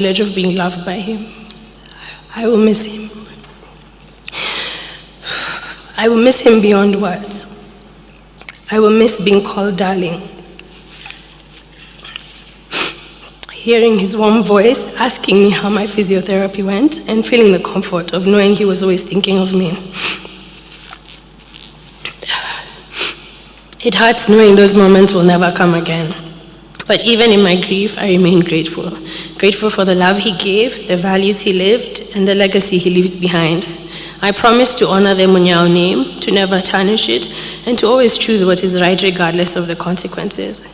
privilege of being loved by him. I will miss him. I will miss him beyond words. I will miss being called darling. Hearing his warm voice, asking me how my physiotherapy went, and feeling the comfort of knowing he was always thinking of me. It hurts knowing those moments will never come again. But even in my grief, I remain grateful. Grateful for the love he gave, the values he lived, and the legacy he leaves behind. I promise to honor the Munyao name, to never tarnish it, and to always choose what is right regardless of the consequences.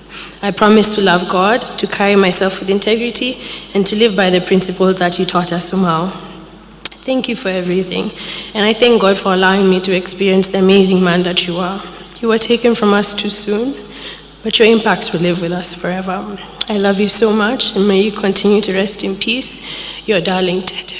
I promise to love God, to carry myself with integrity, and to live by the principles that you taught us, Umao. Thank you for everything, and I thank God for allowing me to experience the amazing man that you are. You were taken from us too soon, but your impact will live with us forever. I love you so much, and may you continue to rest in peace. Your darling Tete.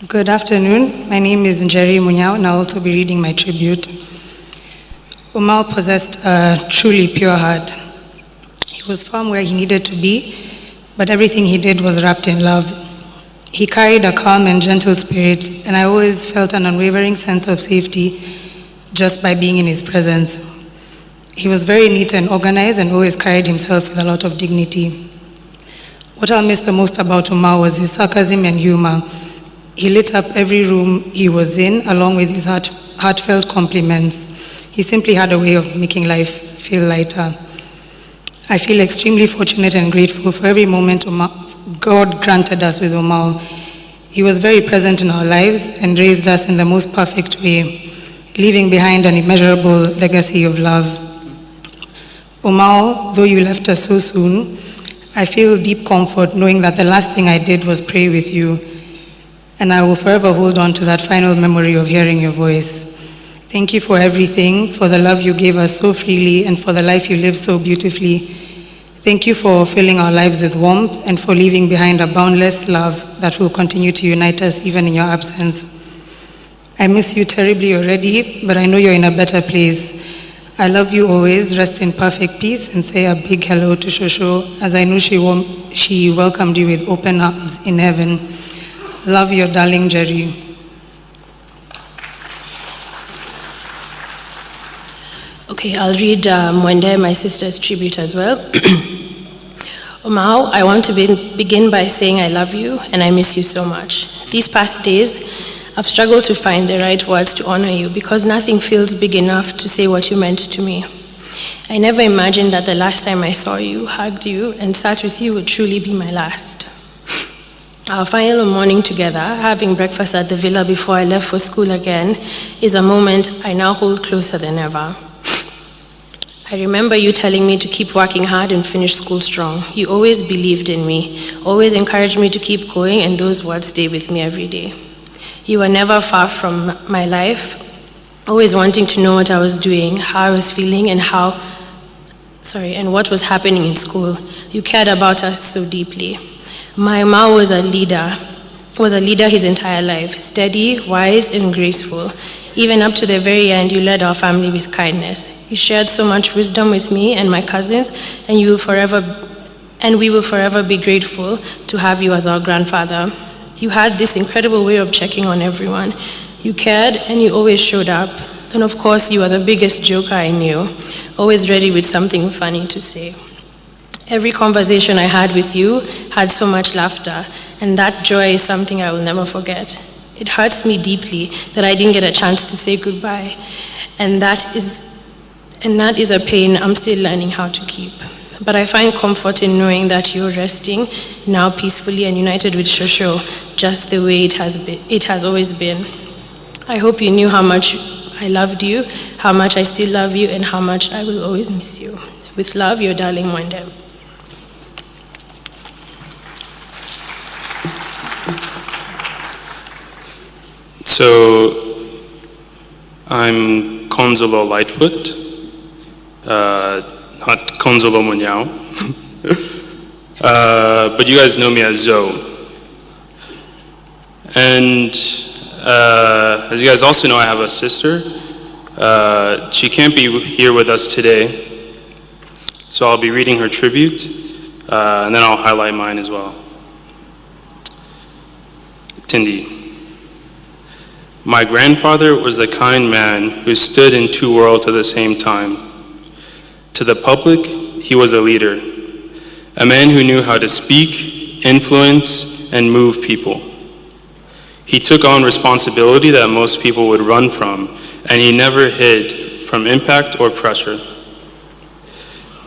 Good afternoon. My name is Njeri Munyao, and I'll also be reading my tribute. Umao possessed a truly pure heart. He was firm where he needed to be, but everything he did was wrapped in love. He carried a calm and gentle spirit, and I always felt an unwavering sense of safety just by being in his presence. He was very neat and organized and always carried himself with a lot of dignity. What I'll miss the most about Umao was his sarcasm and humor. He lit up every room he was in, along with his heartfelt compliments. He simply had a way of making life feel lighter. I feel extremely fortunate and grateful for every moment God granted us with Umao. He was very present in our lives and raised us in the most perfect way, leaving behind an immeasurable legacy of love. Umao, though you left us so soon, I feel deep comfort knowing that the last thing I did was pray with you, and I will forever hold on to that final memory of hearing your voice. Thank you for everything, for the love you gave us so freely, and for the life you lived so beautifully. Thank you for filling our lives with warmth and for leaving behind a boundless love that will continue to unite us even in your absence. I miss you terribly already, but I know you're in a better place. I love you always. Rest in perfect peace, and say a big hello to Shosho, as I know she welcomed you with open arms in heaven. Love, your darling Jerry. Okay, I'll read Mwende, my sister's tribute as well. Umao, I want to begin by saying I love you and I miss you so much. These past days, I've struggled to find the right words to honor you because nothing feels big enough to say what you meant to me. I never imagined that the last time I saw you, hugged you, and sat with you would truly be my last. Our final morning together, having breakfast at the villa before I left for school again, is a moment I now hold closer than ever. I remember you telling me to keep working hard and finish school strong. You always believed in me, always encouraged me to keep going, and those words stay with me every day. You were never far from my life, always wanting to know what I was doing, how I was feeling, and what was happening in school. You cared about us so deeply. My ma was a leader his entire life, steady, wise, and graceful. Even up to the very end, you led our family with kindness. You shared so much wisdom with me and my cousins, and we will forever be grateful to have you as our grandfather. You had this incredible way of checking on everyone. You cared, and you always showed up. And of course, you are the biggest joker I knew, always ready with something funny to say. Every conversation I had with you had so much laughter, and that joy is something I will never forget. It hurts me deeply that I didn't get a chance to say goodbye, and that is a pain I'm still learning how to keep. But I find comfort in knowing that you're resting now peacefully and united with Shosho, just the way it has always been. I hope you knew how much I loved you, how much I still love you, and how much I will always miss you. With love, your darling Mwende. So, I'm Konzola Lightfoot, not Konzola Munyao, but you guys know me as Zoe. And as you guys also know, I have a sister. She can't be here with us today, So I'll be reading her tribute, and then I'll highlight mine as well. Tindi. My grandfather was the kind man who stood in two worlds at the same time. To the public, he was a leader, a man who knew how to speak, influence, and move people. He took on responsibility that most people would run from, and he never hid from impact or pressure.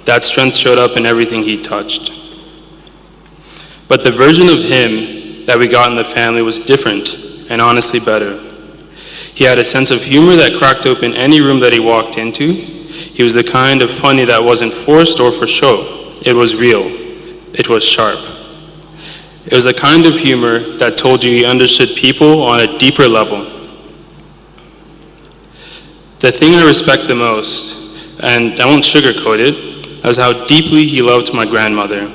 That strength showed up in everything he touched. But the version of him that we got in the family was different and honestly better. He had a sense of humor that cracked open any room that he walked into. He was the kind of funny that wasn't forced or for show. It was real. It was sharp. It was the kind of humor that told you he understood people on a deeper level. The thing I respect the most, and I won't sugarcoat it, is how deeply he loved my grandmother.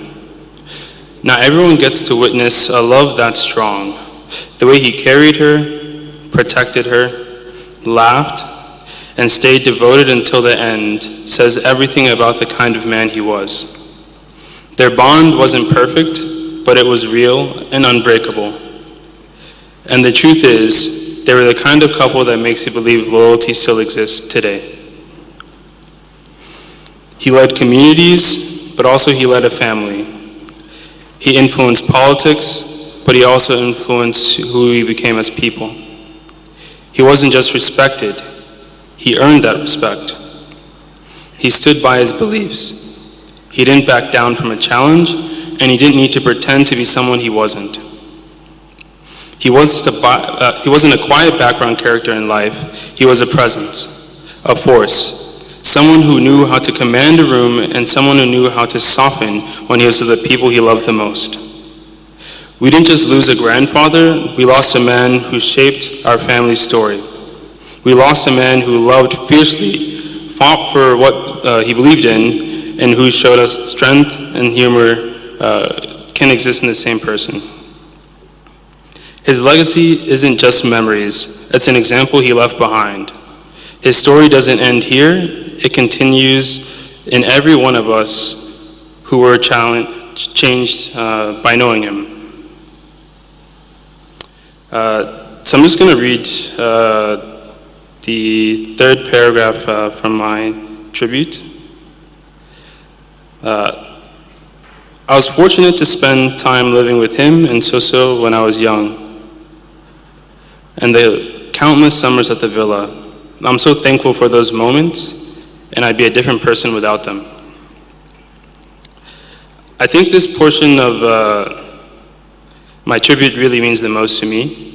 Not everyone gets to witness a love that strong. The way he carried her, protected her, laughed, and stayed devoted until the end says everything about the kind of man he was. Their bond wasn't perfect, but it was real and unbreakable. And the truth is, they were the kind of couple that makes you believe loyalty still exists today. He led communities, but also he led a family. He influenced politics, but he also influenced who we became as people. He wasn't just respected, he earned that respect. He stood by his beliefs. He didn't back down from a challenge, and he didn't need to pretend to be someone he wasn't. He wasn't a quiet background character in life. He was a presence, a force, someone who knew how to command a room and someone who knew how to soften when he was with the people he loved the most. We didn't just lose a grandfather, we lost a man who shaped our family's story. We lost a man who loved fiercely, fought for what he believed in, and who showed us strength and humor can exist in the same person. His legacy isn't just memories, it's an example he left behind. His story doesn't end here, it continues in every one of us who were changed by knowing him. So I'm just going to read the third paragraph from my tribute. I was fortunate to spend time living with him and Soso when I was young, and the countless summers at the villa. I'm so thankful for those moments, and I'd be a different person without them. I think this portion of my tribute really means the most to me.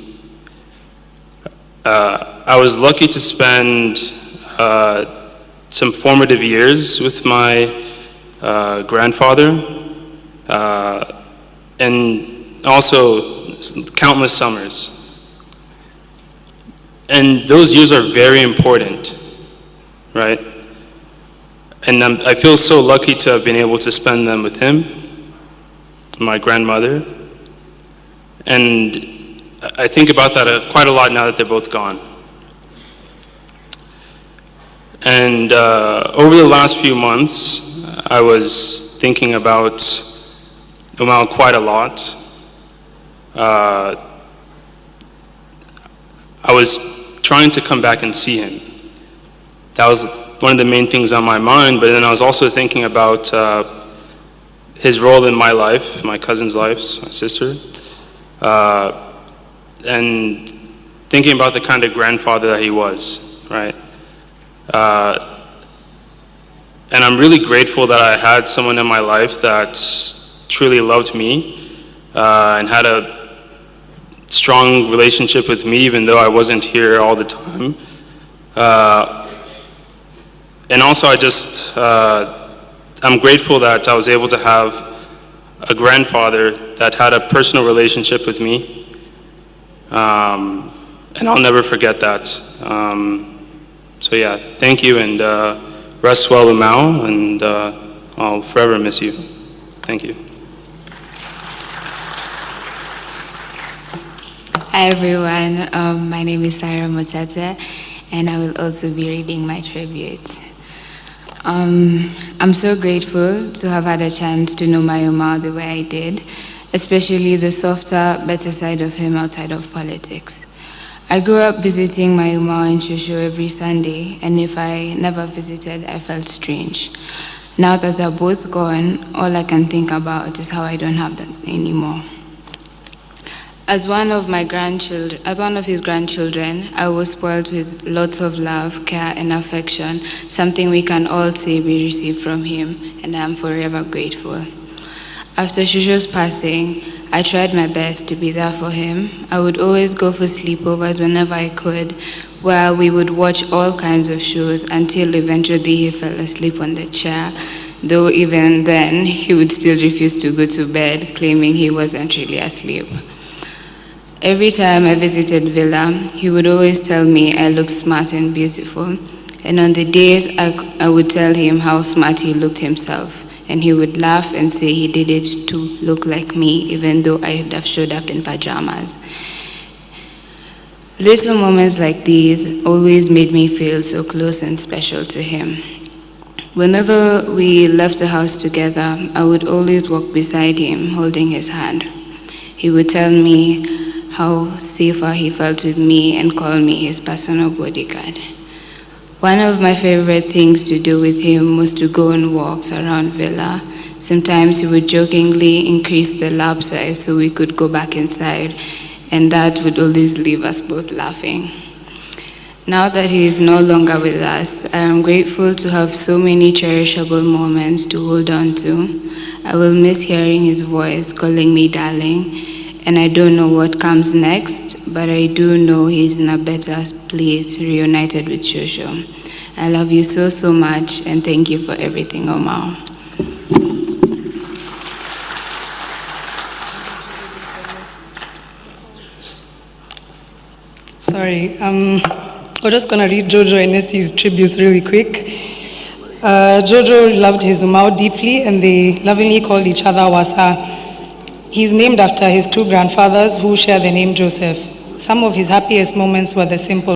I was lucky to spend some formative years with my grandfather, and also countless summers. And those years are very important, right? And I feel so lucky to have been able to spend them with him, my grandmother, and I think about that quite a lot now that they're both gone. And over the last few months, I was thinking about Umal quite a lot. I was trying to come back and see him. That was one of the main things on my mind, but then I was also thinking about his role in my life, my cousin's life, my sister, and thinking about the kind of grandfather that he was, right? And I'm really grateful that I had someone in my life that truly loved me and had a strong relationship with me, even though I wasn't here all the time. And also I'm grateful that I was able to have a grandfather that had a personal relationship with me. And I'll never forget that. So yeah, thank you, and rest well, Umau, and I'll forever miss you. Thank you. Hi everyone, my name is Sarah Mutete, and I will also be reading my tribute. I'm so grateful to have had a chance to know my Umar the way I did, especially the softer, better side of him outside of politics. I grew up visiting my Umar in Shushu every Sunday, and if I never visited, I felt strange. Now that they're both gone, all I can think about is how I don't have that anymore. As one of his grandchildren, I was spoiled with lots of love, care, and affection, something we can all say we received from him, and I am forever grateful. After Shushu's passing, I tried my best to be there for him. I would always go for sleepovers whenever I could, where we would watch all kinds of shows until eventually he fell asleep on the chair, though even then he would still refuse to go to bed, claiming he wasn't really asleep. Every time I visited Villa, he would always tell me I looked smart and beautiful. And on the days I would tell him how smart he looked himself, and he would laugh and say he did it to look like me, even though I would have showed up in pajamas. Little moments like these always made me feel so close and special to him. Whenever we left the house together, I would always walk beside him, holding his hand. He would tell me how safer he felt with me and call me his personal bodyguard. One of my favorite things to do with him was to go on walks around Villa. Sometimes he would jokingly increase the lap size so we could go back inside, and that would always leave us both laughing. Now that he is no longer with us, I am grateful to have so many cherishable moments to hold on to. I will miss hearing his voice calling me darling, and I don't know what comes next, but I do know he's in a better place, reunited with Shosho. I love you so, so much, and thank you for everything, Omar. Sorry, we're just going to read Jojo and Nessie's tributes really quick. Jojo loved his Umau deeply, and they lovingly called each other Wasa. He's named after his two grandfathers who share the name Joseph. Some of his happiest moments were the simple